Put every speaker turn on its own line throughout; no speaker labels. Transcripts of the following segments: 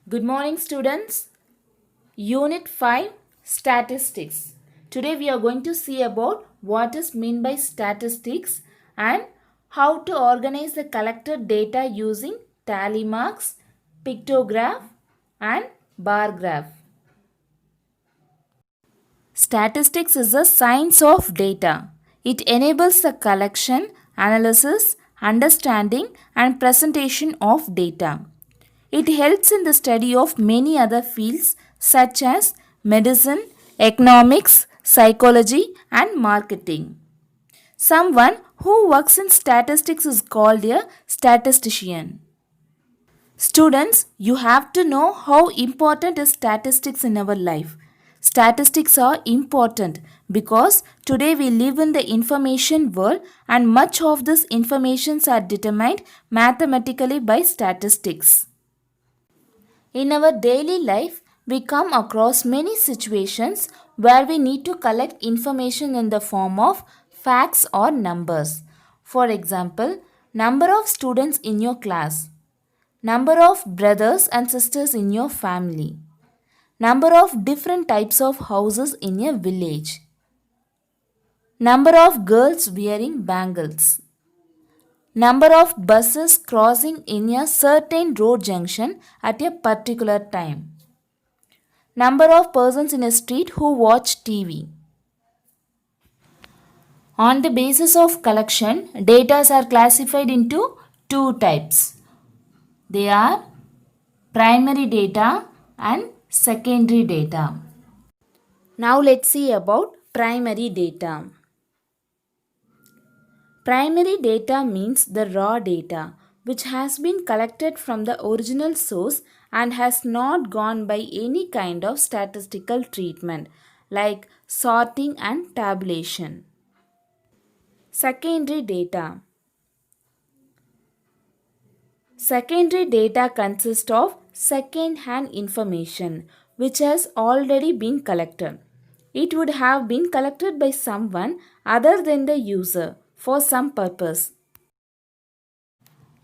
Good morning, students. Unit 5 Statistics. Today we are going to see about what is meant by statistics and how to organize the collected data using tally marks, pictograph, and bar graph. Statistics is the science of data. It enables the collection, analysis, understanding, and presentation of data. It helps in the study of many other fields such as medicine, economics, psychology, and marketing. Someone who works in statistics is called a statistician. Students, you have to know how important is statistics in our life. Statistics are important because today we live in the information world and much of this informations are determined mathematically by statistics. In our daily life, we come across many situations where we need to collect information in the form of facts or numbers. For example, number of students in your class, number of brothers and sisters in your family, number of different types of houses in your village, number of girls wearing bangles, number of buses crossing in a certain road junction at a particular time, number of persons in a street who watch TV. On the basis of collection, data are classified into two types. They are primary data and secondary data. Now let's see about primary data. Primary data means the raw data which has been collected from the original source and has not gone by any kind of statistical treatment like sorting and tabulation. Secondary data. Secondary data consists of second-hand information which has already been collected. It would have been collected by someone other than the user for some purpose.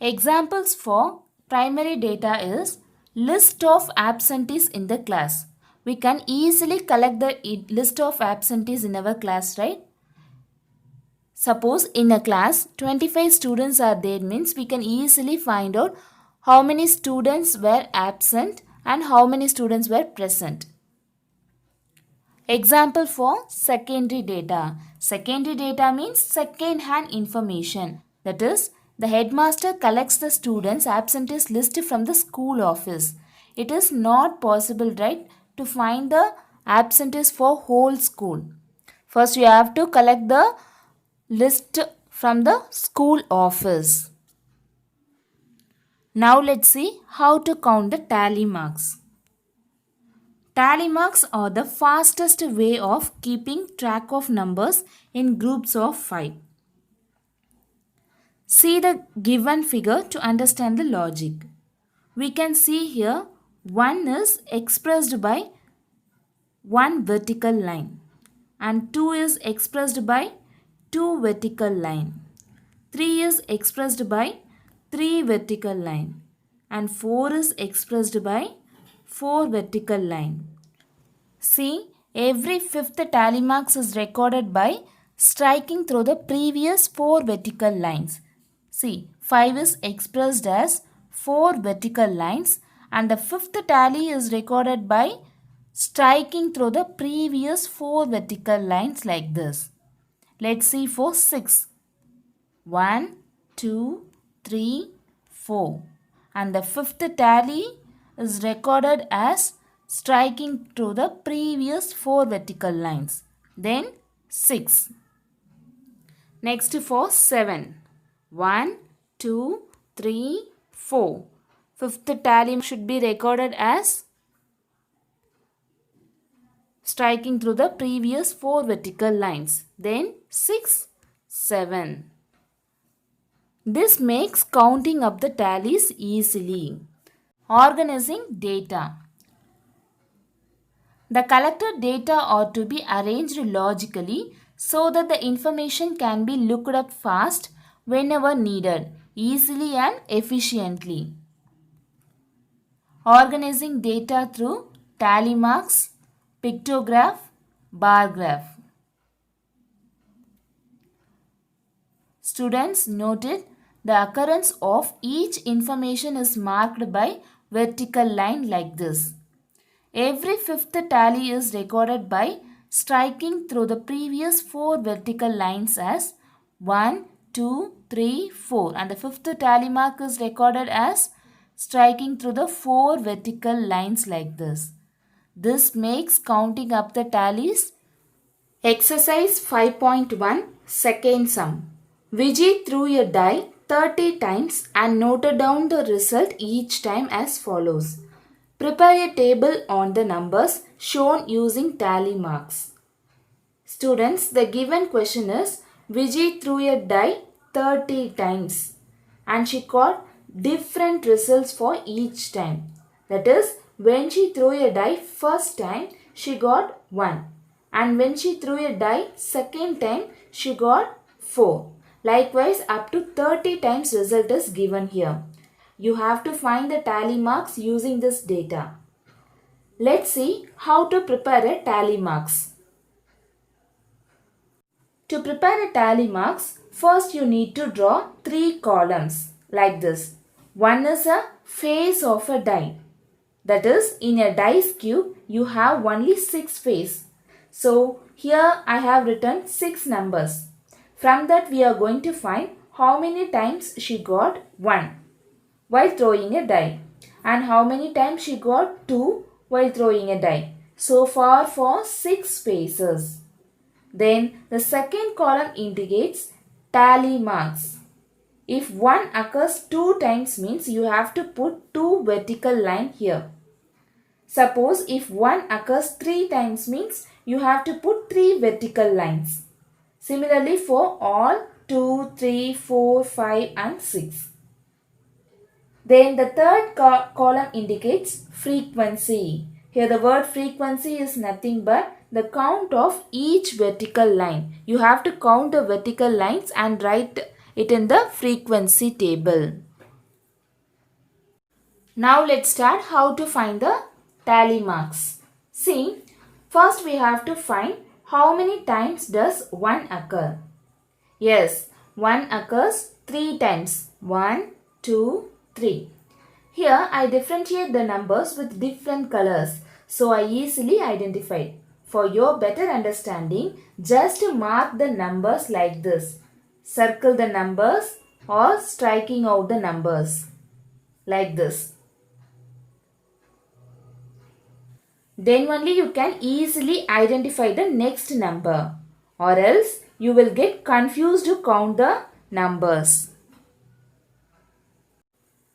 Examples for primary data is list of absentees in the class. We can easily collect the list of absentees in our class, right? Suppose in a class 25 students are there means we can easily find out how many students were absent and how many students were present. Example for secondary data. Secondary data means second hand information. That is, the headmaster collects the students' absentees list from the school office. It is not possible, right, to find the absentees for whole school. First, you have to collect the list from the school office. Now let's see how to count the tally marks. Tally marks are the fastest way of keeping track of numbers in groups of 5. See the given figure to understand the logic. We can see here 1 is expressed by 1 vertical line and 2 is expressed by 2 vertical line. 3 is expressed by 3 vertical line and 4 is expressed by 4 vertical line. See, every fifth tally marks is recorded by striking through the previous 4 vertical lines. See, 5 is expressed as 4 vertical lines and the fifth tally is recorded by striking through the previous 4 vertical lines like this. Let's see for 6. 1, 2, 3, 4. And the fifth tally is recorded as striking through the previous 4 vertical lines. Then 6. Next for 7. 1, 2, 3, 4. Fifth tally should be recorded as striking through the previous 4 vertical lines. Then 6, 7. This makes counting up the tallies easily. Organizing data. The collected data are to be arranged logically so that the information can be looked up fast whenever needed, easily and efficiently. Organizing data through tally marks, pictograph, bar graph. Students noted the occurrence of each information is marked by vertical line like this. Every fifth tally is recorded by striking through the previous four vertical lines as 1, 2, 3, 4, and the fifth tally mark is recorded as striking through the four vertical lines like this. This makes counting up the tallies. Exercise 5.1 Second sum. Vijay threw a die 30 times and noted down the result each time as follows. Prepare a table on the numbers shown using tally marks. Students, the given question is Vijay threw a die 30 times and she got different results for each time. That is, when she threw a die first time, she got 1. And when she threw a die second time, she got 4. Likewise, up to 30 times result is given here. You have to find the tally marks using this data. Let's see how to prepare a tally marks. To prepare a tally marks, first you need to draw 3 columns like this. One is a face of a die. That is, in a dice cube, you have only 6 faces. So, here I have written 6 numbers. From that, we are going to find how many times she got 1 while throwing a die and how many times she got 2 while throwing a die. So far for 6 faces. Then the second column indicates tally marks. If 1 occurs 2 times means you have to put 2 vertical line here. Suppose if 1 occurs 3 times means you have to put 3 vertical lines. Similarly for all 2, 3, 4, 5 and 6. Then the third column indicates frequency. Here the word frequency is nothing but the count of each vertical line. You have to count the vertical lines and write it in the frequency table. Now let's start how to find the tally marks. See, first we have to find how many times does 1 occur. Yes, 1 occurs 3 times. 1, 2, 3. Here I differentiate the numbers with different colors, so I easily identified. For your better understanding, just mark the numbers like this. Circle the numbers or striking out the numbers like this. Then only you can easily identify the next number, or else you will get confused to count the numbers.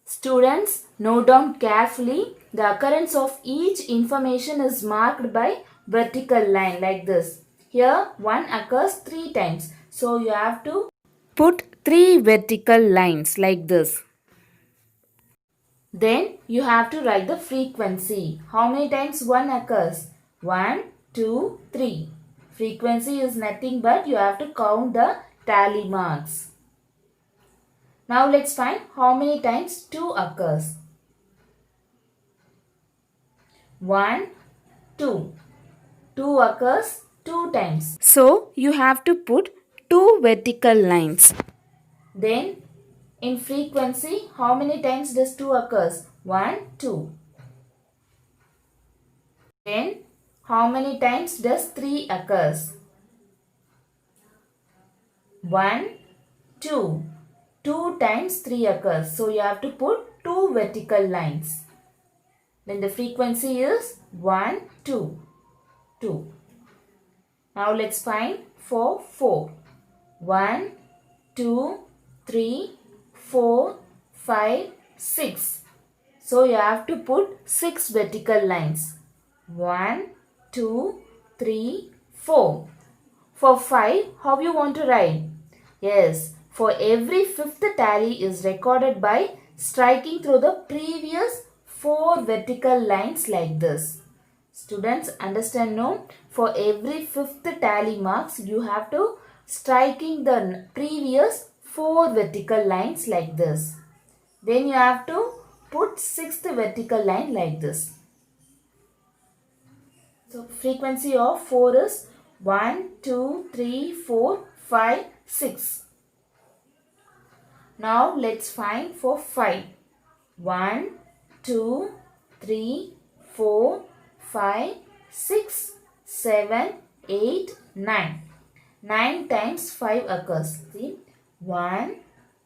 Students, note down carefully the occurrence of each information is marked by vertical line like this. Here 1 occurs 3 times. So you have to put 3 vertical lines like this. Then you have to write the frequency. How many times 1 occurs? 1, 2, 3. Frequency is nothing but you have to count the tally marks. Now let's find how many times 2 occurs. 1, 2. 2 occurs 2 times. So you have to put 2 vertical lines. Then in frequency, how many times does 2 occurs? 1, 2. Then how many times does 3 occurs? 1, 2. 2 times 3 occurs. So you have to put 2 vertical lines. Then the frequency is 1, 2. 2. Now let's find for 4. 1, 2, 3, 4, 5, 6. So you have to put 6 vertical lines. 1, 2, 3, 4. For 5, how you want to write? Yes, for every fifth tally is recorded by striking through the previous 4 vertical lines like this. Students, understand no? For every fifth tally marks, you have to striking the previous 4 vertical lines like this. Then you have to put sixth vertical line like this. So frequency of 4 is 1, 2, 3, 4, 5, 6. Now let's find for 5. 1, 2, 3, 4, 5, 6, 7, 8, 9. 9 times 5 occurs. See? 1,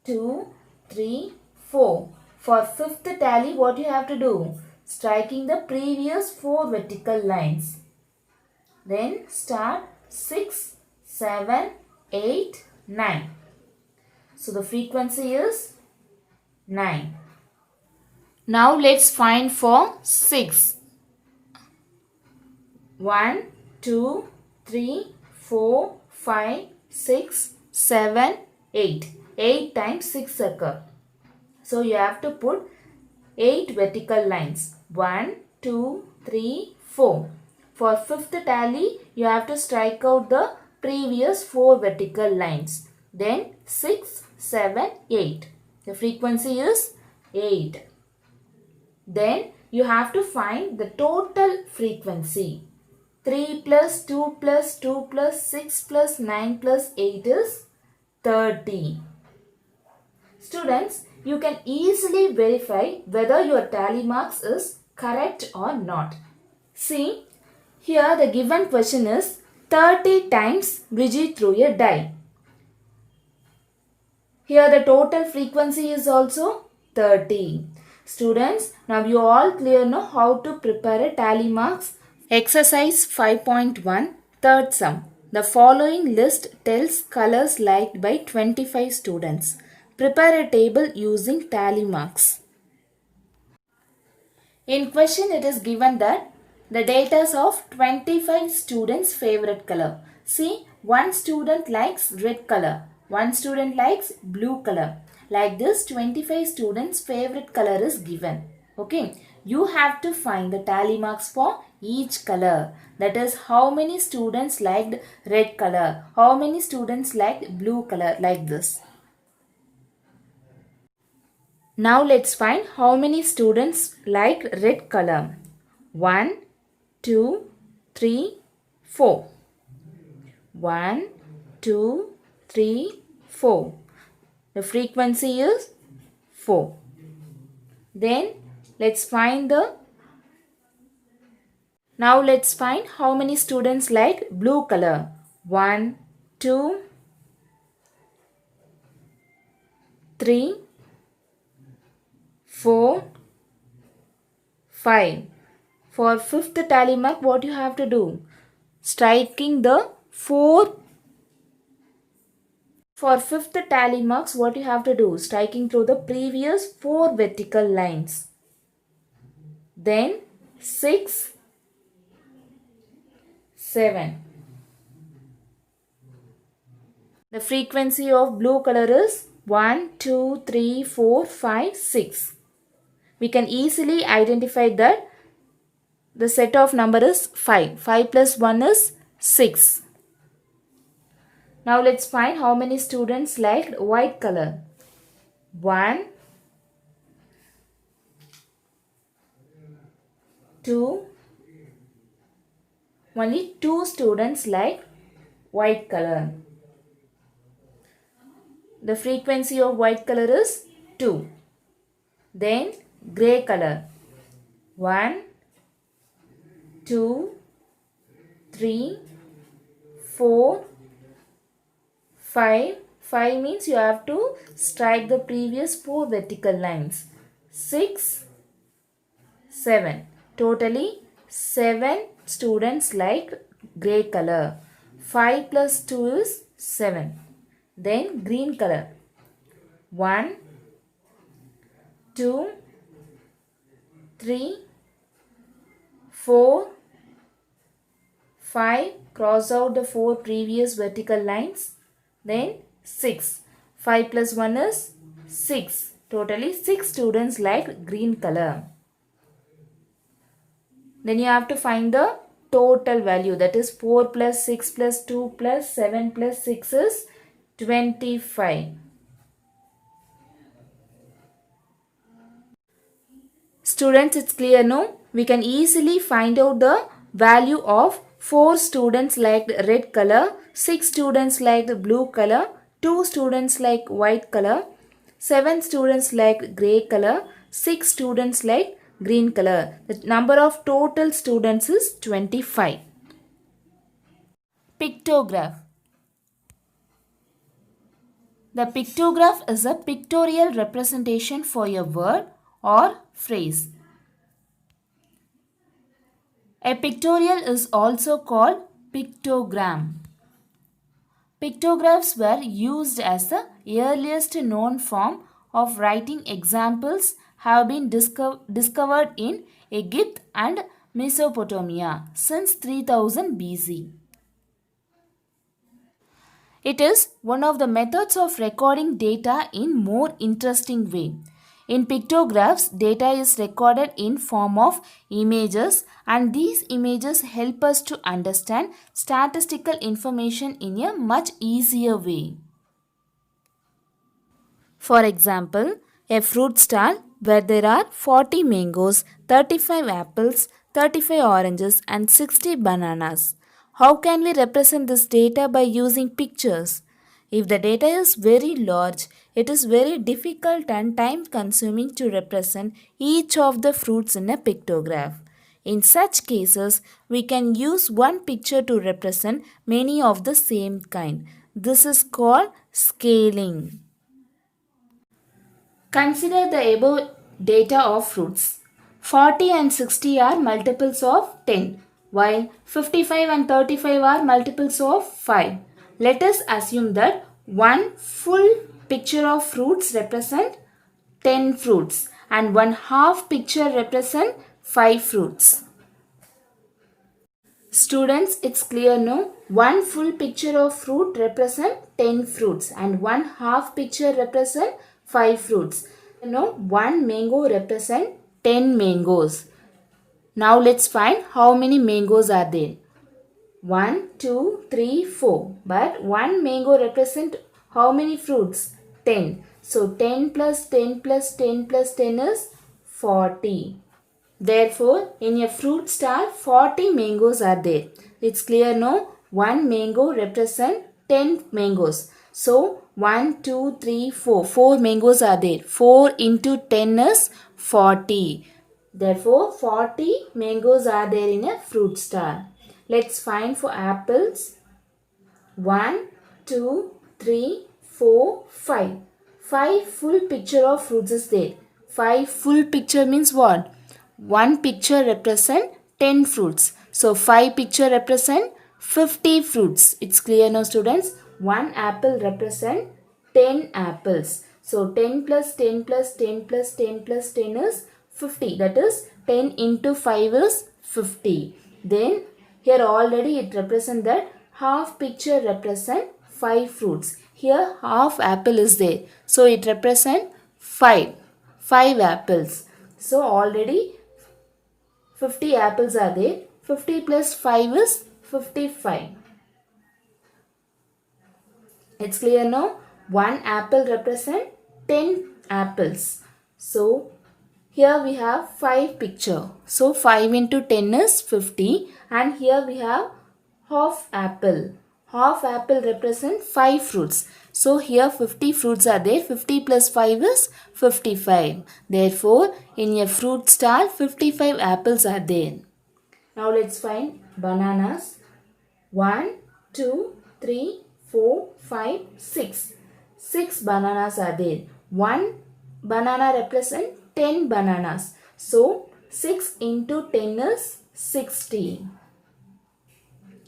2, 3, 4. For fifth tally, what you have to do? Striking the previous 4 vertical lines. Then start 6, 7, 8, 9. So the frequency is 9. Now let's find for 6. 1, 2, 3, 4, 5, 6, 7, 8. 8 times 6 occur. So you have to put 8 vertical lines. 1, 2, 3, 4. For fifth tally, you have to strike out the previous 4 vertical lines. Then 6, 7, 8. The frequency is 8. Then you have to find the total frequency. 3 plus 2 plus 2 plus 6 plus 9 plus 8 is 30. Students, you can easily verify whether your tally marks is correct or not. See, here the given question is 30 times Vijay threw a die. Here the total frequency is also 30. Students, now you all clear know how to prepare a tally marks. Exercise 5.1, third sum. The following list tells colors liked by 25 students. Prepare a table using tally marks. In question it is given that the data of 25 students' favorite color. See, one student likes red color, one student likes blue color. Like this 25 students' favorite color is given. Okay, you have to find the tally marks for each color. That is how many students liked red color, how many students liked blue color, like this. Now let's find how many students liked red color. 1, 2, 3, 4. 1, 2, 3, 4. The frequency is 4. Then let's find now let's find how many students liked blue color. 1, 2, 3, 4, 5. For fifth tally mark, what you have to do? Striking the 4. For fifth tally marks, what you have to do? Striking through the previous 4 vertical lines. Then 6, 7. The frequency of blue color is 1, 2, 3, 4, 5, 6. We can easily identify that the set of number is 5. 5 plus 1 is 6. Now let's find how many students liked white color. 1, 2, only 2 students liked white color. The frequency of white color is 2. Then grey color. 1, 2, 3, 4, 5. 5 means you have to strike the previous 4 vertical lines. 6, 7. Totally 7 students liked grey color. 5 plus 2 is 7. Then green color. 1, 2, 3, 4, 5. Cross out the 4 previous vertical lines. Then 6. 5 plus 1 is 6. Totally 6 students liked green color. Then you have to find the total value, that is 4 plus 6 plus 2 plus 7 plus 6 is 25. Students, it's clear, no? We can easily find out the value of 4 students liked red color, 6 students liked blue color, 2 students like white color, 7 students liked grey color, 6 students like green color. The number of total students is 25. Pictograph. The pictograph is a pictorial representation for a word or phrase. A pictorial is also called pictogram. Pictographs were used as the earliest known form of writing. Examples have been discovered in Egypt and Mesopotamia since 3000 BC. It is one of the methods of recording data in more interesting way. In pictographs, data is recorded in form of images, and these images help us to understand statistical information in a much easier way. For example, a fruit stall where there are 40 mangoes, 35 apples, 35 oranges and 60 bananas. How can we represent this data by using pictures? If the data is very large, it is very difficult and time consuming to represent each of the fruits in a pictograph. In such cases, we can use one picture to represent many of the same kind. This is called scaling. Consider the above data of fruits. 40 and 60 are multiples of 10, while 55 and 35 are multiples of 5. Let us assume that one full picture of fruits represent 10 fruits and one half picture represent 5 fruits. Students, it's clear, no? One full picture of fruit represent 10 fruits and one half picture represent 5 fruits. One mango represent 10 mangoes. Now let's find how many mangoes are there. 1, 2, 3, 4. But one mango represent how many fruits? 10. So 10 plus 10 plus 10 plus 10 is 40. Therefore, in a fruit stall, 40 mangoes are there. It's clear, no? One mango represent 10 mangoes. So, 1, 2, 3, 4. 4 mangoes are there. 4 into 10 is 40. Therefore, 40 mangoes are there in a fruit stall. Let's find for apples. 1, 2, 3, 4, 5. 5 full picture of fruits is there. 5 full picture means what? One picture represent 10 fruits. So 5 picture represent 50 fruits. It's clear now, students? One apple represent 10 apples. So 10 plus 10 plus 10 plus 10 plus 10 is 50. That is 10 into 5 is 50. Then here already it represents that half picture represent 5 fruits. Here half apple is there. So it represents 5 apples. So already 50 apples are there. 50 plus 5 is 55. It's clear now? One apple represents 10 apples. So here we have 5 picture. So 5 into 10 is 50. And here we have half apple. Half apple represents 5 fruits. So here 50 fruits are there. 50 plus 5 is 55. Therefore, in a fruit stall, 55 apples are there. Now let's find bananas. 1, 2, 3, 4, 5, 6. 6 bananas are there. One banana represents 10 bananas. So 6 into 10 is 60.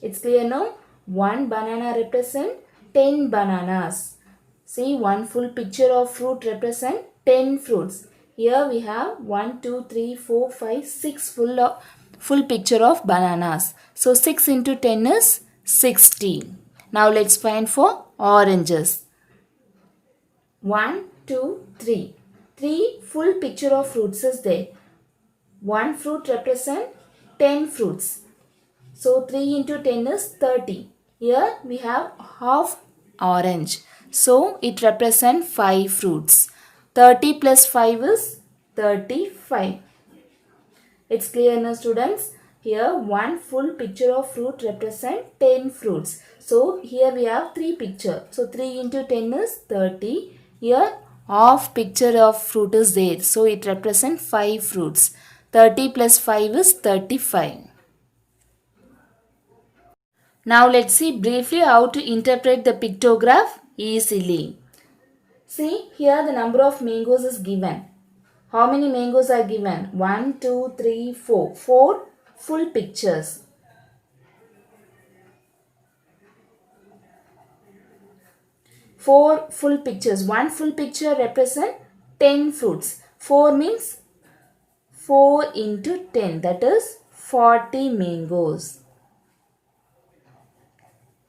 It's clear now? One banana represents 10 bananas. See, one full picture of fruit represents 10 fruits. Here we have 1, 2, 3, 4, 5, 6 full picture of bananas. So 6 into 10 is 60. Now let's find for oranges. 1, 2, 3. 3 full picture of fruits is there. One fruit represents 10 fruits. So 3 into 10 is 30. Here we have half orange. So it represents 5 fruits. 30 plus 5 is 35. It's clear now students. Here one full picture of fruit represent 10 fruits. So here we have 3 picture. So 3 into 10 is 30. Here half picture of fruit is there. So it represents 5 fruits. 30 plus 5 is 35. Now let's see briefly how to interpret the pictograph easily. See here the number of mangoes is given. How many mangoes are given? 1, 2, 3, 4. 4 full pictures. Four full pictures. One full picture represent 10 fruits. 4 means 4 into 10. That is 40 mangoes.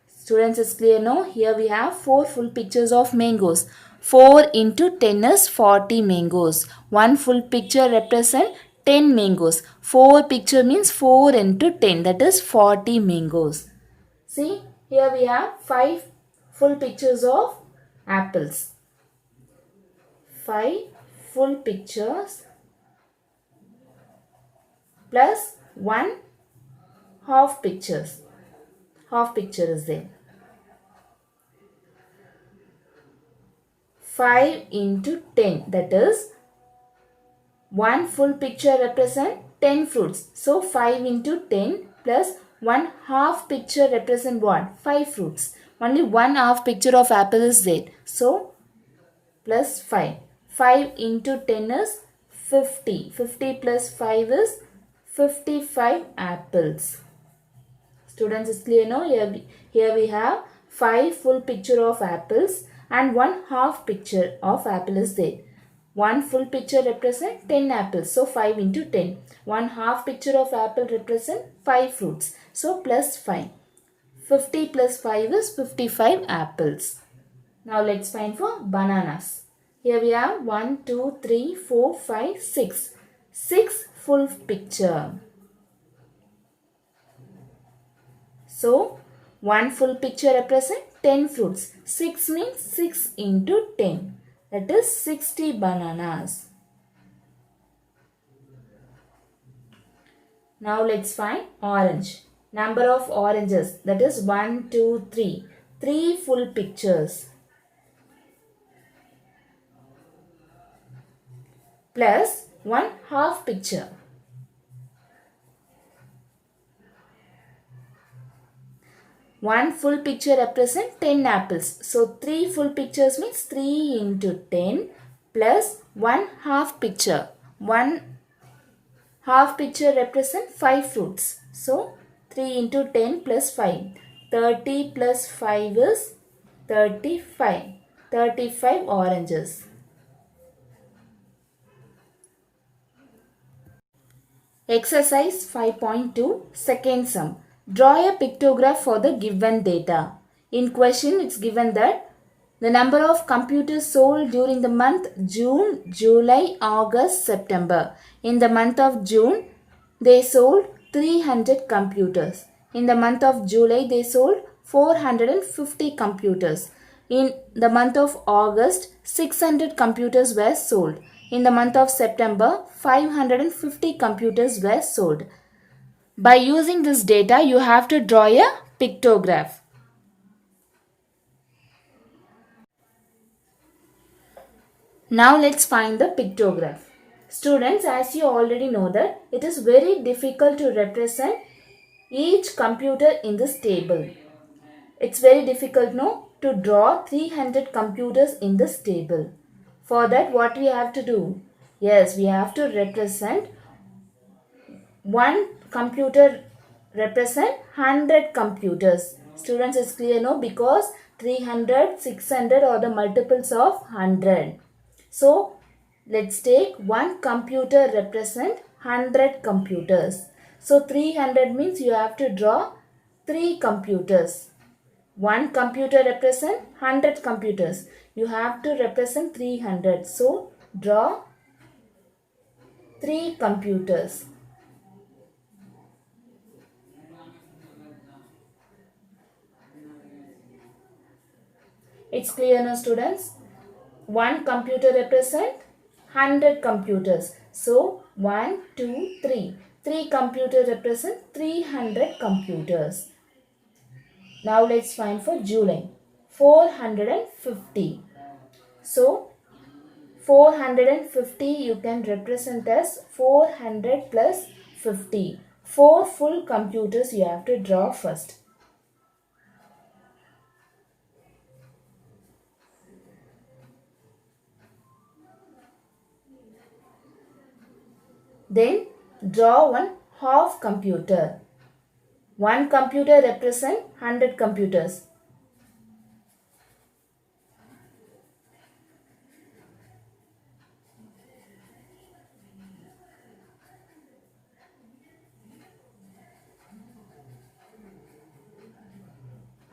Students, is clear now? Here we have 4 full pictures of mangoes. 4 into 10 is 40 mangoes. One full picture represent 10 mangoes. 4 picture means 4 into 10. That is 40 mangoes. See, here we have 5 full pictures of apples. 5 full pictures plus 1 half pictures. Half picture is there. 5 into 10, that is 1 full picture represent 10 fruits. So 5 into 10 plus 1 half picture represent what? 5 fruits. Only 1 half picture of apple is there. So plus 5. 5 into 10 is 50. 50 plus 5 is 55 apples. Students, is clear now? Here we have 5 full picture of apples and 1 half picture of apple is there. 1 full picture represent 10 apples. So 5 into 10. 1 half picture of apple represent 5 fruits. So plus 5. 50 plus 5 is 55 apples. Now let's find for bananas. Here we have 1, 2, 3, 4, 5, 6. 6 full picture. So, 1 full picture represent 10 fruits. 6 means 6 into 10. That is 60 bananas. Now let's find orange. Number of oranges. That is 1, 2, 3. 3 full pictures. Plus 1 half picture. One full picture represents 10 apples. So 3 full pictures means 3 into 10 plus 1 half picture. 1 half picture represents 5 fruits. So 3 into 10 plus 5. 30 plus 5 is 35. 35 oranges. Exercise 5.2 second sum. Draw a pictograph for the given data. In question, it's given that the number of computers sold during the month June, July, August, September. In the month of June, they sold 300 computers. In the month of July, they sold 450 computers. In the month of August, 600 computers were sold. In the month of September, 550 computers were sold. By using this data, you have to draw a pictograph. Now let's find the pictograph. Students, as you already know that it is very difficult to represent each computer in this table. It's very difficult now to draw 300 computers in this table. For that, what we have to do? Yes, we have to represent one computer represent 100 computers. Students, is clear no? Because 300, 600 are the multiples of 100. So, let's take one computer represent 100 computers. So, 300 means you have to draw 3 computers. One computer represent 100 computers. You have to represent 300. So, draw 3 computers. It's clear now, students? One computer represent 100 computers. So 1, 2, 3. 3 computers represent 300 computers. Now let's find for July. 450. So 450 you can represent as 400 plus 50. 4 full computers you have to draw first. Then draw one half computer. One computer represents 100 computers.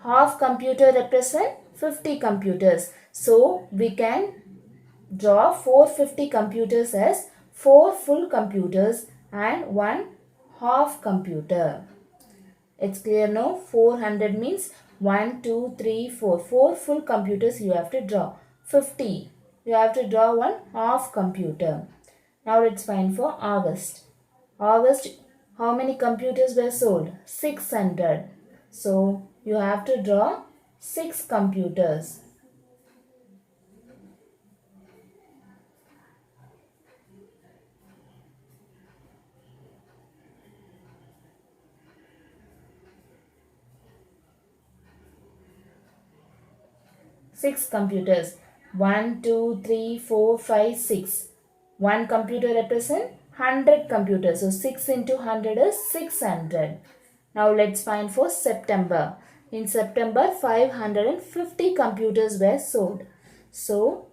Half computer represent 50 computers. So we can draw 450 computers as 4 full computers and 1 half computer. It's clear now? 400 means 1, 2, 3, 4. 4 full computers you have to draw. 50. You have to draw 1 half computer. Now let's find for August. August, how many computers were sold? 600. So you have to draw 6 computers. Six computers. 1, 2, 3, 4, 5, 6. One computer represents 100 computers. So 6 into 100 is 600. Now let's find for September. In September, 550 computers were sold. So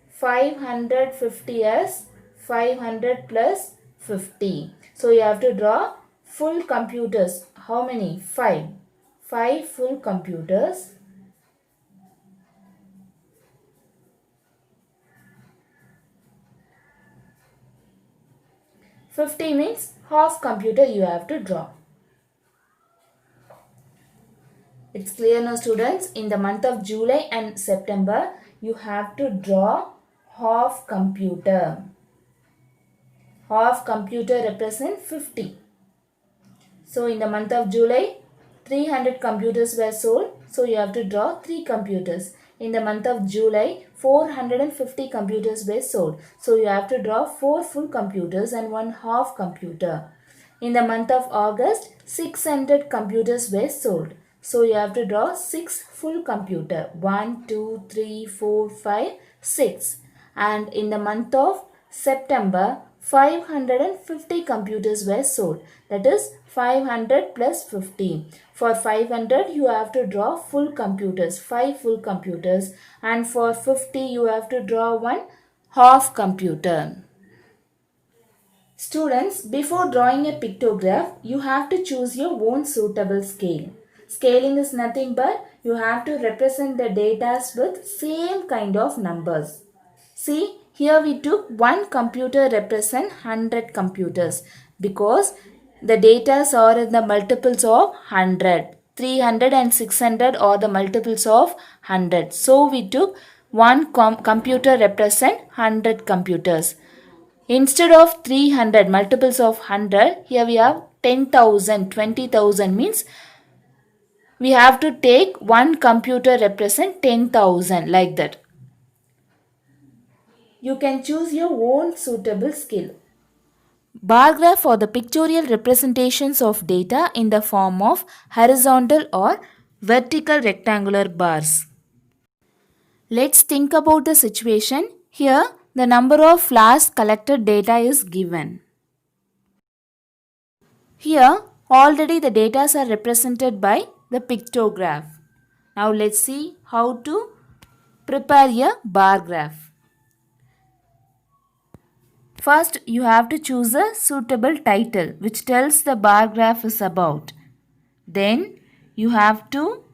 550 as 500 plus 50. So you have to draw full computers. How many? 5. 5 full computers. 50 means half computer you have to draw. It's clear now students, in the month of July and September, you have to draw half computer. Half computer represents 50. So in the month of July, 300 computers were sold. So you have to draw 3 computers. In the month of July, 450 computers were sold. So you have to draw 4 full computers and 1 half computer. In the month of August, 600 computers were sold. So you have to draw 6 full computer. 1, 2, 3, 4, 5, 6. And in the month of September, 550 computers were sold. That is 500 plus 50. For 500 you have to draw full computers, 5 full computers, and for 50 you have to draw 1 half computer. Students, before drawing a pictograph, you have to choose your own suitable scale. Scaling is nothing but you have to represent the data with same kind of numbers. See, here we took one computer represent 100 computers because the data are in the multiples of 100. 300 and 600 are the multiples of 100. So we took one computer represent 100 computers. Instead of 300 multiples of 100, here we have 10,000, 20,000 means we have to take one computer represent 10,000 like that. You can choose your own suitable scale. Bar graph are the pictorial representations of data in the form of horizontal or vertical rectangular bars. Let's think about the situation. Here, the number of flowers collected data is given. Here, already the data are represented by the pictograph. Now let's see how to prepare a bar graph. First, you have to choose a suitable title which tells the bar graph is about. Then, you have to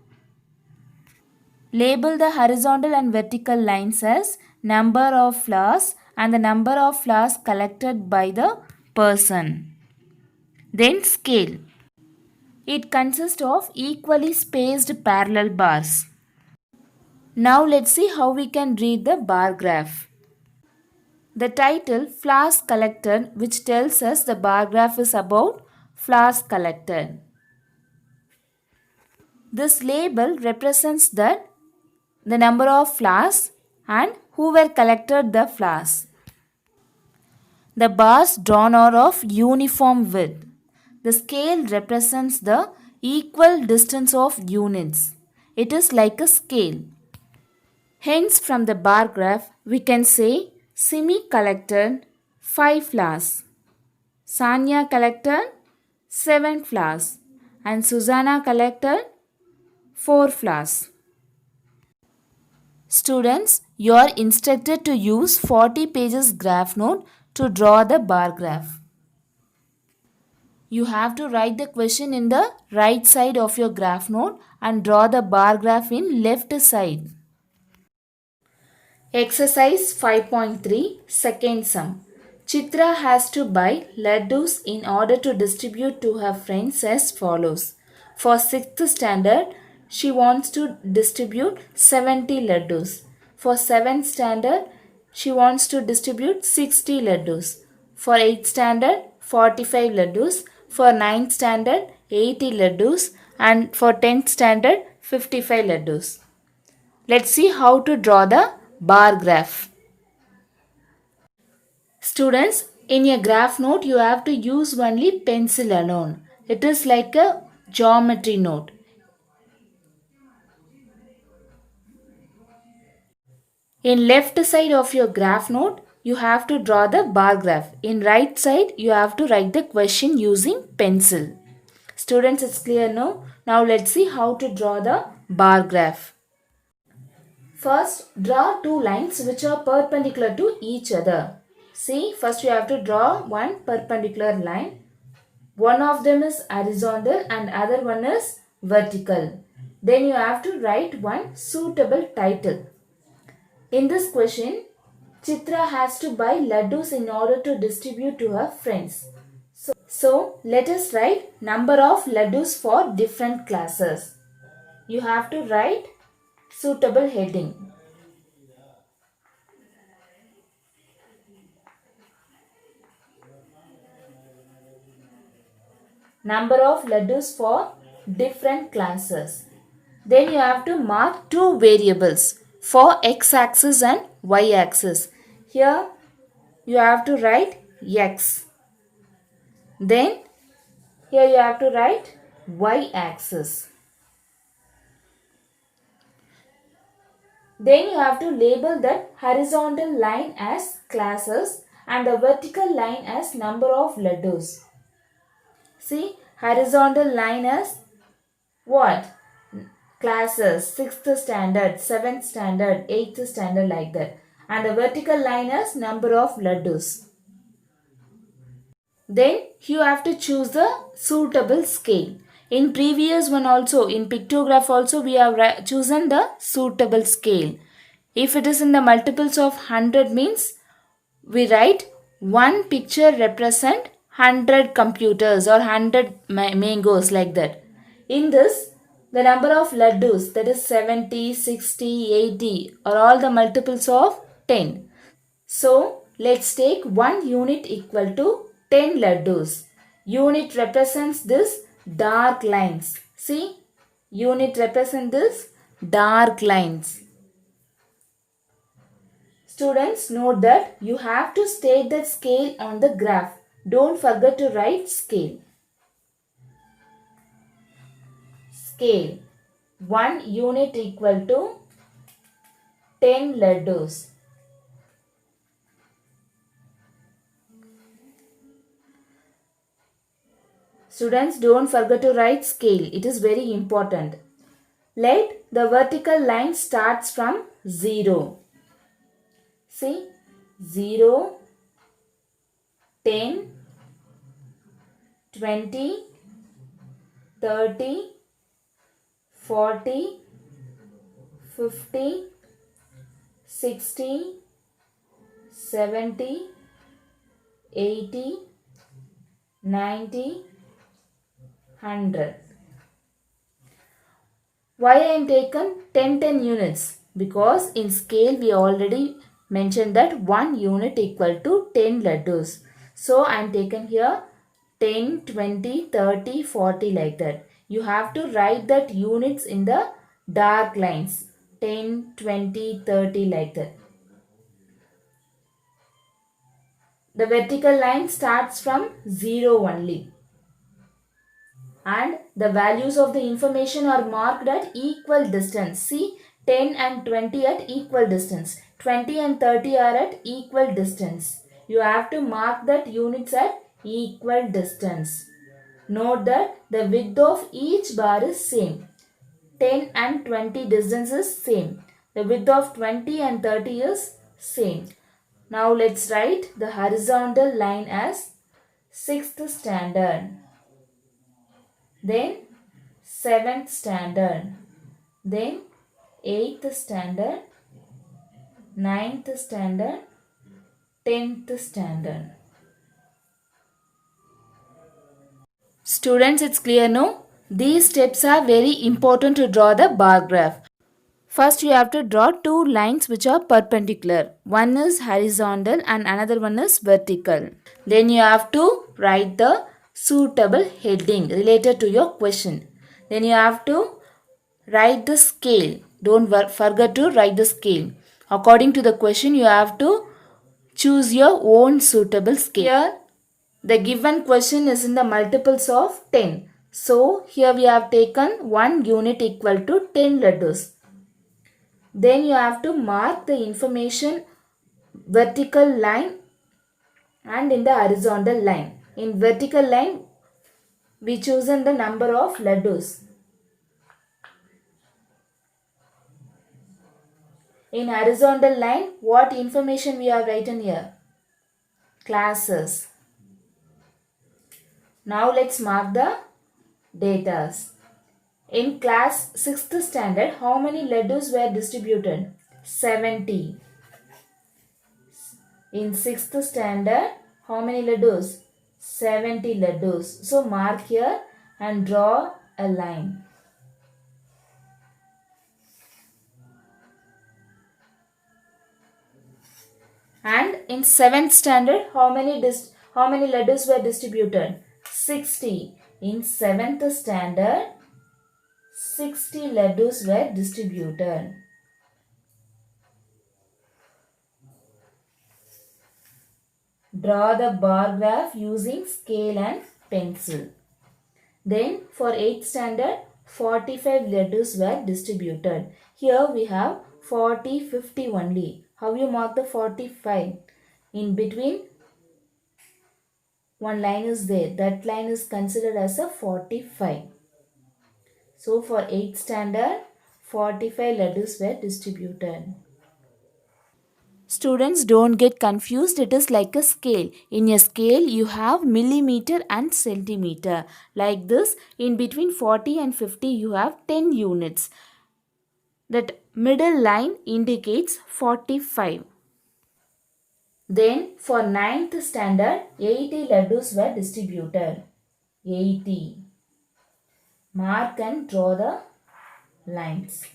label the horizontal and vertical lines as number of flowers and the number of flowers collected by the person. Then, scale. It consists of equally spaced parallel bars. Now, let's see how we can read the bar graph. the title flowers collected, which tells us the bar graph is about flowers collected. This label represents the number of flowers and who were collected the flowers. The bars drawn are of uniform width. The scale represents the equal distance of units. It is like a scale. Hence, from the bar graph, we can say Simi collected 5 flowers, Sanya collected 7 flowers, and Susanna collected 4 flowers. Students, you are instructed to use 40 pages graph note to draw the bar graph. You have to write the question in the right side of your graph note and draw the bar graph in left side. Exercise 5.3 Second sum. Chitra has to buy laddus in order to distribute to her friends as follows. For 6th standard, she wants to distribute 70 laddus. For 7th standard, she wants to distribute 60 laddus. For 8th standard, 45 laddus. For 9th standard, 80 laddus. And for 10th standard, 55 laddus. Let's see how to draw the bar graph. Students, in your graph note, you have to use only pencil alone. It is like a geometry note. In left side of your graph note, you have to draw the bar graph. In right side, you have to write the question using pencil. Students, it's clear now? Now let's see how to draw the bar graph. First, draw two lines which are perpendicular to each other. See, first you have to draw one perpendicular line. One of them is horizontal and other one is vertical. Then you have to write one suitable title. In this question, Chitra has to buy laddus in order to distribute to her friends. So let us write number of laddus for different classes. You have to write suitable heading. Number of laddus for different classes. Then you have to mark two variables for x-axis and y-axis. Here you have to write x. Then here you have to write y-axis. Then you have to label that horizontal line as classes and the vertical line as number of laddus. See, horizontal line as what? Classes, 6th standard, 7th standard, 8th standard, like that. And the vertical line as number of laddus. Then you have to choose the suitable scale. In previous one also, in pictograph also, we have chosen the suitable scale. If it is in the multiples of 100 means, we write one picture represent 100 computers or 100 mangoes, like that. In this, the number of laddus, that is 70, 60, 80 are all the multiples of 10. So, let's take 1 unit equal to 10 laddus. Unit represents this dark lines. See, unit represents this dark lines. Students, note that you have to state the scale on the graph. Don't forget to write scale. Scale. 1 unit equal to 10 laddus. Students, don't forget to write scale. It is very important. Let the vertical line starts from 0. See, 0, 10, 20, 30, 40, 50, 60, 70, 80, 90, 100. Why I am taken 10 units? Because in scale we already mention that 1 unit equal to 10 laddus. So I am taken here 10, 20, 30, 40 like that. You have to write that units in the dark lines. 10, 20, 30 like that. The vertical line starts from 0 only. And the values of the information are marked at equal distance. See, 10 and 20 at equal distance. 20 and 30 are at equal distance. You have to mark that units at equal distance. Note that the width of each bar is same. 10 and 20 distance is same. The width of 20 and 30 is same. Now let's write the horizontal line as 6th standard. Then 7th standard. Then 8th standard. 9th standard. 10th standard. Students, it's clear, no? These steps are very important to draw the bar graph. First, you have to draw two lines which are perpendicular. One is horizontal and another one is vertical. Then you have to write the suitable heading related to your question. Then you have to write the scale. Don't forget to write the scale. According to the question, you have to choose your own suitable scale. Here, the given question is in the multiples of 10. So, here we have taken 1 unit equal to 10 laddus. Then you have to mark the information vertical line and in the horizontal line. In vertical line, we chosen the number of laddus. In horizontal line, what information we have written here? Classes. Now let's mark the datas. In class 6th standard, how many laddus were distributed? 70. In 6th standard, how many laddus? 70 laddus. So mark here and draw a line. And in 7th standard, how many laddus were distributed? 60. In 7th standard, 60 laddus were distributed. Draw the bar graph using scale and pencil. Then for 8th standard, 45 laddus were distributed. Here we have 40, 50 only. How you mark the 45? In between, one line is there. That line is considered as a 45. So for 8th standard, 45 laddus were distributed. Students, don't get confused. It is like a scale. In a scale, you have millimeter and centimeter. Like this, in between 40 and 50, you have 10 units. That middle line indicates 45. Then for 9th standard, 80 laddus were distributed. 80. Mark and draw the lines.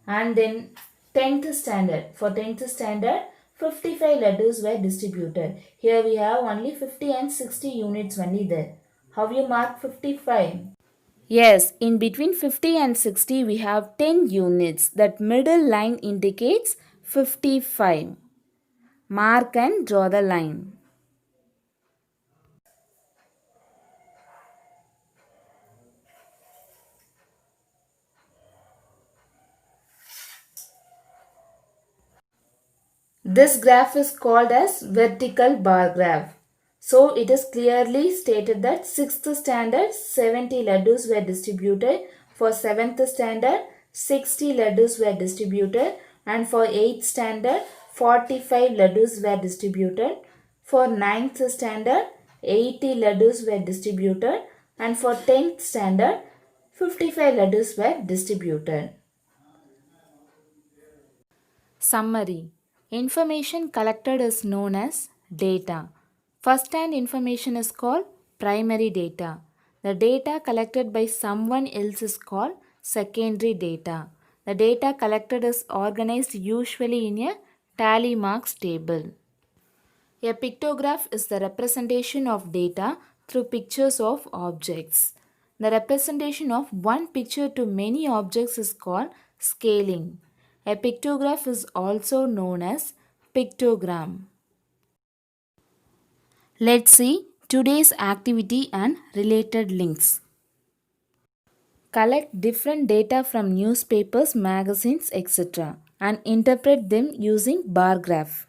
And then 10th standard. For 10th standard, 55 laddus were distributed. Here we have only 50 and 60 units only there. How you mark 55? Yes, in between 50 and 60 we have 10 units. That middle line indicates 55. Mark and draw the line. This graph is called as vertical bar graph. So it is clearly stated that 6th standard 70 laddus were distributed. For 7th standard 60 laddus were distributed. And for 8th standard 45 laddus were distributed. For 9th standard 80 laddus were distributed. And for 10th standard 55 laddus were distributed. Summary. Information collected is known as data. First-hand information is called primary data. The data collected by someone else is called Secondary data. The data collected is organized usually in a tally marks table. A pictograph is the representation of data through pictures of objects. The representation of one picture to many objects is called scaling. A pictograph is also known as pictogram. Let's see today's activity and related links. Collect different data from newspapers, magazines, etc. and interpret them using bar graph.